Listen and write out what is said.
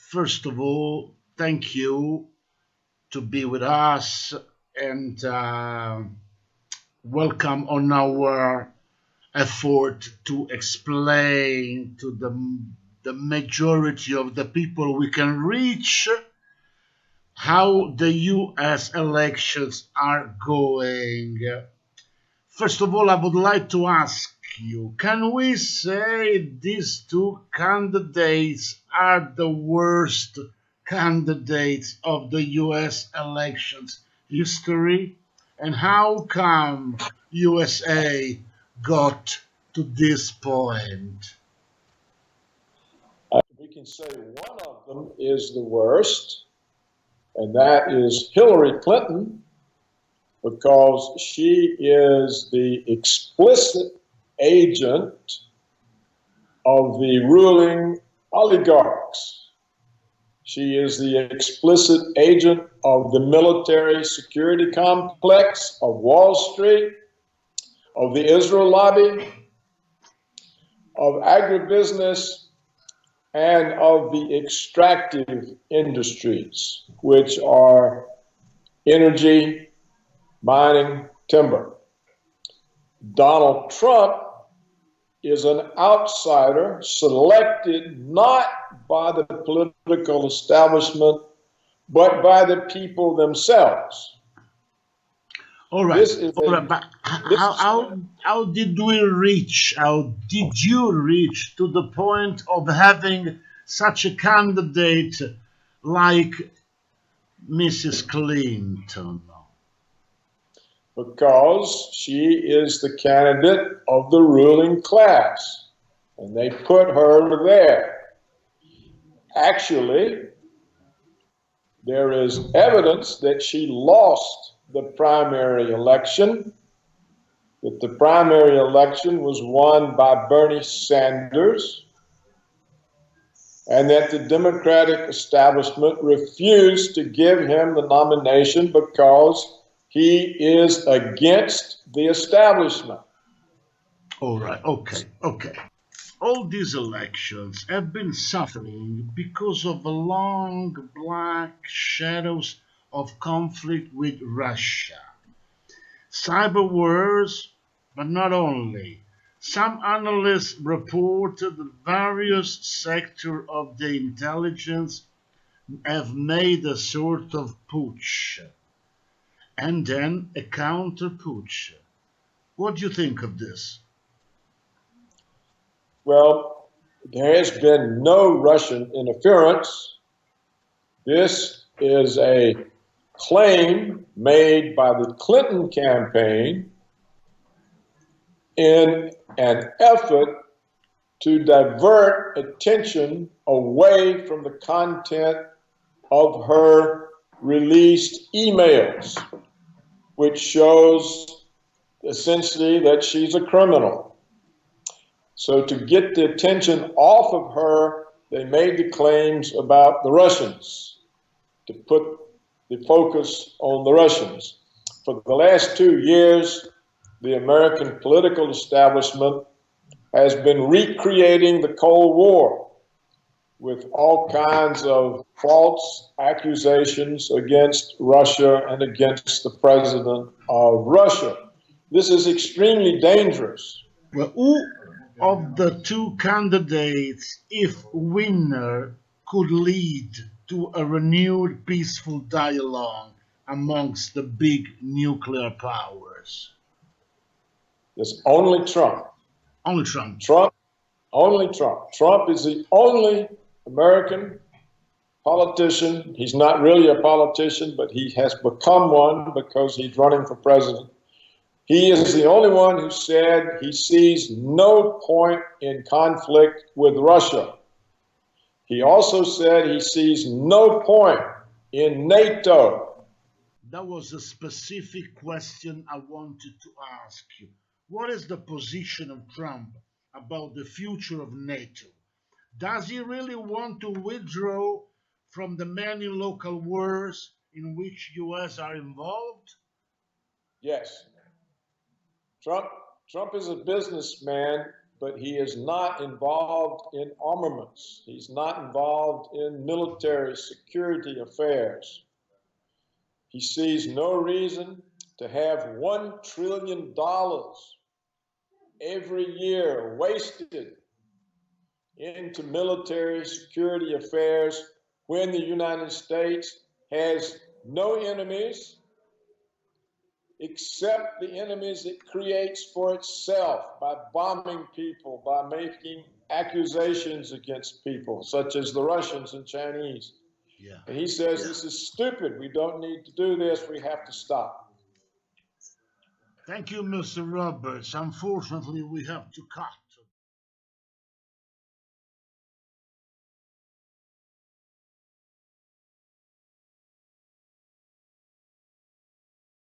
First of all, thank you to be with us and welcome on our effort to explain to the majority of the people we can reach how the US elections are going. First of all, I would like to ask you, can we say these two candidates are the worst candidates of the US elections history? And how come USA got to this point? We can say one of them is the worst, and that is Hillary Clinton, because she is the explicit agent of the ruling oligarchs. She is the explicit agent of the military security complex of Wall Street, of the Israel lobby, of agribusiness, and of the extractive industries, which are energy, mining, timber. Donald Trump is an outsider selected not by the political establishment, but by the people themselves. All right. But how did you reach to the point of having such a candidate like Mrs. Clinton? Because she is the candidate of the ruling class, and they put her there. Actually, there is evidence that she lost the primary election, that the primary election was won by Bernie Sanders, and that the Democratic establishment refused to give him the nomination because he is against the establishment. All right, okay. All these elections have been suffering because of the long black shadows of conflict with Russia. Cyber wars, but not only. Some analysts reported that various sectors of the intelligence have made a sort of putsch, and then a counter putsch. What do you think of this? Well, there has been no Russian interference. This is a claim made by the Clinton campaign in an effort to divert attention away from the content of her released emails, which shows essentially that she's a criminal. So to get the attention off of her, they made the claims about the Russians, to put the focus on the Russians. For the last 2 years, the American political establishment has been recreating the Cold War with all kinds of false accusations against Russia and against the president of Russia. This is extremely dangerous. Well, who of the two candidates, if winner, could lead to a renewed peaceful dialogue amongst the big nuclear powers? It's only Trump. Only Trump. Only Trump. Trump is the only American politician. He's not really a politician, but he has become one because he's running for president. He is the only one who said he sees no point in conflict with Russia. He also said he sees no point in NATO. That was a specific question I wanted to ask you. What is the position of Trump about the future of NATO? Does he really want to withdraw from the many local wars in which US are involved? Yes. Trump is a businessman but he is not involved in armaments. He's not involved in military security affairs. He sees no reason to have $1 trillion every year wasted into military security affairs when the United States has no enemies except the enemies it creates for itself by bombing people, by making accusations against people, such as the Russians and Chinese. Yeah. And he says, this is stupid. We don't need to do this. We have to stop. Thank you, Mr. Roberts. Unfortunately, we have to cut.